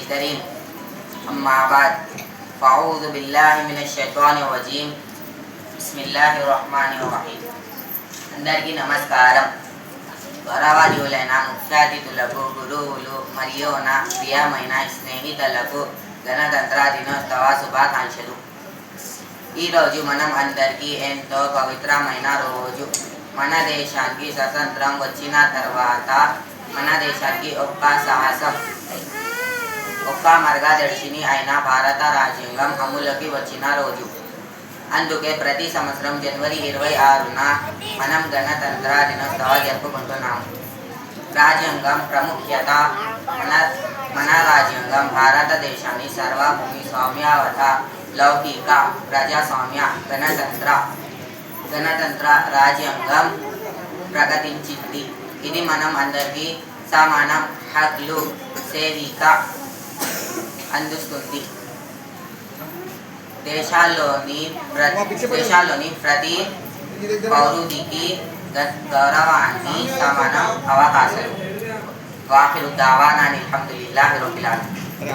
الكريم أما بعد فأعوذ بالله من الشيطان الرجيم بسم الله الرحمن الرحيم అందరికీ నమస్కారం. గౌరవనీయులైన ముఖ్య అతిథులకు, గురువులు మరియు నా ప్రియమైన స్నేహితులకు గణతంత్ర దినోత్సవ శుభాకాంక్షలు. ఈరోజు మనం అందరికీ ఎంతో పవిత్రమైన రోజు. మన దేశానికి స్వతంత్రం వచ్చిన తర్వాత మన దేశానికి ఒక్క సాహసం, ఒక్క మార్గదర్శిని అయిన భారత రాజ్యాంగం అమలులోకి వచ్చిన రోజు. అందుకే ప్రతి సంవత్సరం జనవరి 26న మనం గణతంత్ర దినోత్సవ జరుపుకుంటున్నాము. రాజ్యాంగం ప్రాముఖ్యత. మన రాజ్యాంగం భారతదేశాన్ని సర్వభూమి స్వామ్యవత, లౌకిక, ప్రజాస్వామ్య, గణతంత్ర రాజ్యాంగం ప్రకటించింది. ఇది మనం అందరికీ సమాన హక్కులు, సేవిక అందిస్తుంది. దేశాల్లోని ప్రతి పౌరుడికి గౌరవాన్ని, సమాన అవకాశాలు. వాఖిరు దావానా అల్హమ్దులిల్లాహి రబ్బిల్ ఆలమీన్.